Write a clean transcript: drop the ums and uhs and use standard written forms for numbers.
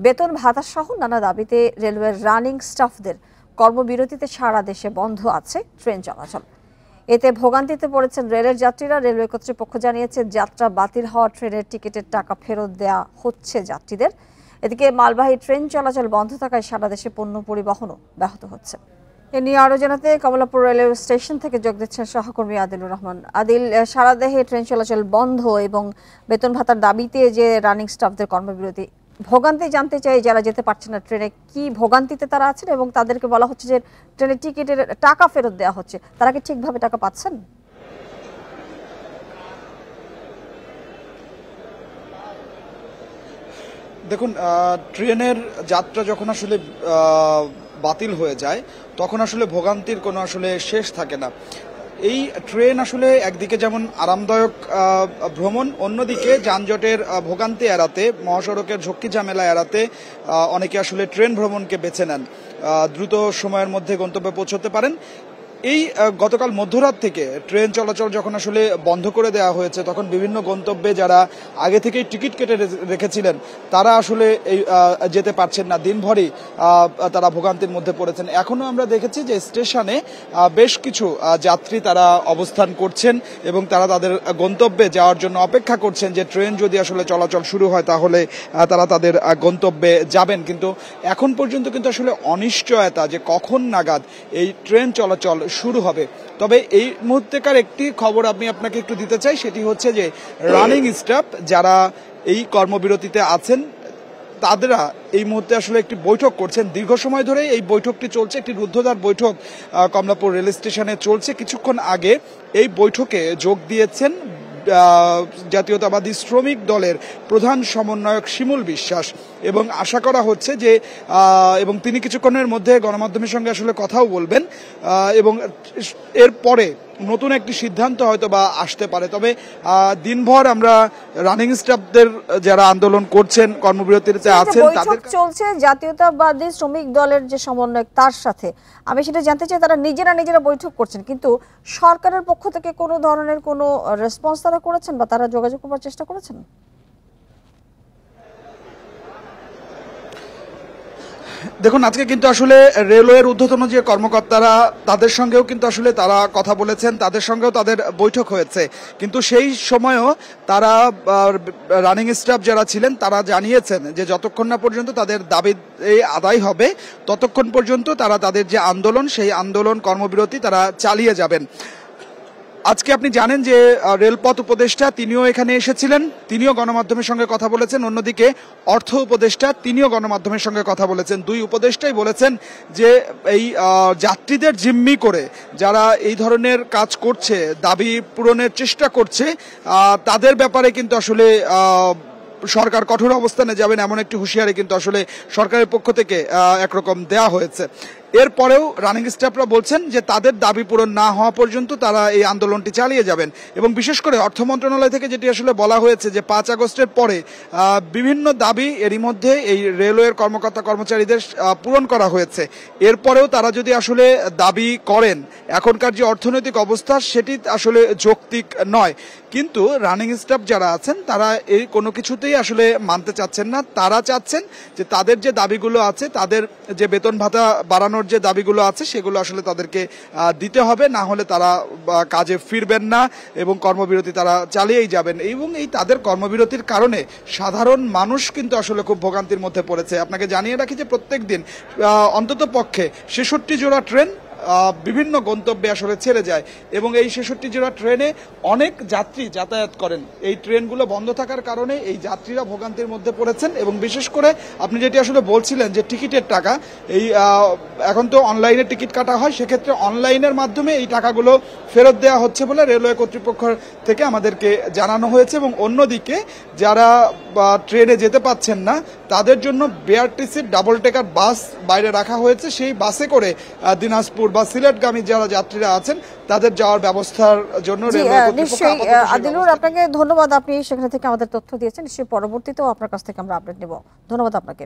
বেতন ভাতা সহ নানা দাবিতে রেলওয়ের রানিং স্টাফদের কর্মবিরতিতে সারা দেশে বন্ধ আছে ট্রেন চলাচল। এতে ভোগান্তিতে পড়েছেন রেলের যাত্রীরা। রেলওয়ে কর্তৃপক্ষ জানিয়েছে যাত্রা বাতিল হওয়া ট্রেনের টিকিটের টাকা ফেরত দেওয়া হচ্ছে যাত্রীদের। এদিকে মালবাহী ট্রেন চলাচল বন্ধ থাকায় সারা দেশে পণ্য পরিবহনও ব্যাহত হচ্ছে। এ নিয়ে আরো জানাতে কমলাপুর রেলওয়ে স্টেশন থেকে যোগ দিচ্ছেন সহকর্মী আদিলুর রহমান। আদিল, সারা দেশে ট্রেন চলাচল বন্ধ এবং বেতন ভাতার দাবিতে যে রানিং স্টাফদের কর্মবিরতি, ভোগান্তি জানতে চাই যারা যেতে পারছেন না ট্রেনে, কি ভোগান্তিতে তারা আছেন এবং তাদেরকে বলা হচ্ছে যে ট্রেনের টিকিটের টাকা ফেরত দেওয়া হচ্ছে, তারা কি ঠিকভাবে টাকা পাচ্ছেন? দেখুন, ট্রেনের যাত্রা যখন আসলে বাতিল হয়ে যায় তখন আসলে ভোগান্তির কোনো আসলে শেষ থাকে না। এই ট্রেন আসলে একদিকে যেমন আরামদায়ক ভ্রমণ, অন্যদিকে যানজটের ভোগান্তি এড়াতে, মহাসড়কের ঝক্কি ঝামেলা এড়াতে অনেকে আসলে ট্রেন ভ্রমণকে বেছে নেন, দ্রুত সময়ের মধ্যে গন্তব্যে পৌঁছতে পারেন। এই গতকাল মধ্যরাত থেকে ট্রেন চলাচল যখন আসলে বন্ধ করে দেওয়া হয়েছে তখন বিভিন্ন গন্তব্যে যারা আগে থেকেই টিকিট কেটে রেখেছিলেন তারা আসলে এই যেতে পারছেন না, দিনভরই তারা ভোগান্তির মধ্যে পড়েছেন। এখনো আমরা দেখেছি যে স্টেশনে বেশ কিছু যাত্রী তারা অবস্থান করছেন এবং তারা তাদের গন্তব্যে যাওয়ার জন্য অপেক্ষা করছেন যে ট্রেন যদি আসলে চলাচল শুরু হয় তাহলে তারা তাদের গন্তব্যে যাবেন। কিন্তু এখন পর্যন্ত কিন্তু আসলে অনিশ্চয়তা যে কখন নাগাদ এই ট্রেন চলাচল শুরু হবে। তবে এই মুহূর্তেকার একটি খবর আমি আপনাকে একটু দিতে চাই, সেটি হচ্ছে যে রানিং স্টাফ যারা এই কর্মবিরতিতে আছেন তারা এই মুহূর্তে আসলে একটি বৈঠক করছেন। দীর্ঘ সময় ধরে এই বৈঠকটি চলছে, একটি রুদ্ধদ্বার বৈঠক কমলাপুর রেল স্টেশনে চলছে। কিছুক্ষণ আগে এই বৈঠকে যোগ দিয়েছেন জাতীয়তাবাদী শ্রমিক দলের প্রধান সমন্বয়ক শিমুল বিশ্বাস এবং আশা করা হচ্ছে যে এবং তিনি কিছুক্ষণের মধ্যে গণমাধ্যমের সঙ্গে আসলে কথাও বলবেন এবং এরপরে নতুন একটি সিদ্ধান্ত হয়তো বা আসতে পারে। তবে দিনভর আমরা রানিং স্টাফদের যারা আন্দোলন করছেন, কর্মবিরতিতে আছেন, তাদের চলছে জাতীয়তাবাদী শ্রমিক দলের যে সমন্বয়ক তার সাথে আমি সেটা জানতে চাই, তারা নিজেরা বৈঠক করছেন কিন্তু সরকারের পক্ষ থেকে কোনো ধরনের কোনো রেসপন্স তারা করেছেন বা তারা যোগাযোগ করার চেষ্টা করেছেন? দেখুন, আজকে কিন্তু আসলে রেলওয়ের ঊর্ধ্বতন যে কর্মকর্তারা তাদের সঙ্গেও কিন্তু আসলে তারা কথা বলেছেন, তাদের সঙ্গেও তাদের বৈঠক হয়েছে। কিন্তু সেই সময়ও তারা রানিং স্টাফ যারা ছিলেন তারা জানিয়েছেন যে যতক্ষণ না পর্যন্ত তাদের দাবি আদায় হবে ততক্ষণ পর্যন্ত তারা তাদের যে আন্দোলন সেই আন্দোলন কর্মবিরতি তারা চালিয়ে যাবেন। আজকে আপনি জানেন যে রেলপথ উপদেষ্টা তিনিও এখানে এসেছিলেন, তিনিও গণমাধ্যমের সঙ্গে কথা বলেছেন। অন্যদিকে অর্থ উপদেষ্টা তিনিও গণমাধ্যমের সঙ্গে কথা বলেছেন। দুই উপদেষ্টাই বলেছেন যে এই যাত্রীদের জিম্মি করে যারা এই ধরনের কাজ করছে, দাবি পূরণের চেষ্টা করছে, তাদের ব্যাপারে কিন্তু আসলে সরকার কঠোর অবস্থানে যাবেন এমন একটি হুঁশিয়ারি কিন্তু আসলে সরকারের পক্ষ থেকে একরকম দেয়া হয়েছে। এরপরেও রানিং স্টাফরা বলছেন যে তাদের দাবি পূরণ না হওয়া পর্যন্ত তারা এই আন্দোলনটি চালিয়ে যাবেন। এবং বিশেষ করে অর্থ মন্ত্রণালয় থেকে যেটি আসলে বলা হয়েছে যে 5 আগস্টের পরে বিভিন্ন দাবি এরই মধ্যে এই রেলওয়ের কর্মকর্তা কর্মচারীদের পূরণ করা হয়েছে। এরপরেও তারা যদি আসলে দাবি করেন, এখনকার যে অর্থনৈতিক অবস্থা সেটি আসলে যৌক্তিক নয়। কিন্তু রানিং স্টাফ যারা আছেন তারা এই কোনো কিছুতেই আসলে মানতে চাচ্ছেন না। তারা চাচ্ছেন যে তাদের যে দাবিগুলো আছে, তাদের যে বেতন ভাতা বাড়ানোর যে দাবিগুলো আছে সেগুলো আসলে তাদেরকে দিতে হবে, না হলে তারা কাজে ফিরবেন না এবং কর্মবিরতি তারা চালিয়েই যাবেন। এবং এই তাদের কর্মবিরতির কারণে সাধারণ মানুষ কিন্তু আসলে খুব ভোগান্তির মধ্যে পড়েছে। আপনাকে জানিয়ে রাখি যে প্রত্যেক দিন অন্তত পক্ষে 66 জোড়া ট্রেন বিভিন্ন গন্তব্যে আসলে ছেড়ে যায় এবং এই 66 জোড়া ট্রেনে অনেক যাত্রী যাতায়াত করেন। এই ট্রেনগুলো বন্ধ থাকার কারণে এই যাত্রীরা ভোগান্তির মধ্যে পড়েছেন। এবং বিশেষ করে আপনি যেটি আসলে বলছিলেন যে টিকিটের টাকা, এই এখন তো অনলাইনে টিকিট কাটা হয়, সেক্ষেত্রে অনলাইনের মাধ্যমে এই টাকাগুলো ফেরত দেওয়া হচ্ছে বলে রেলওয়ে কর্তৃপক্ষ থেকে আমাদেরকে জানানো হয়েছে। এবং অন্যদিকে যারা ট্রেনে যেতে পাচ্ছেন না তাদের জন্য বিআরটিসির ডাবল টেকার বাস বাইরে রাখা হয়েছে। সেই বাসে করে দিনাজপুর বা সিলেটগামী যারা যাত্রীরা আছেন তাদের যাওয়ার ব্যবস্থার জন্য রেলওয়ে কর্তৃপক্ষ। আদিলুর, আপনাকে ধন্যবাদ, আপনি সেখানে থেকে আমাদের তথ্য দিয়েছেন। নিশ্চয়ই পরবর্তীতেও আপনার কাছ থেকে আমরা আপডেট নেব। ধন্যবাদ আপনাকে।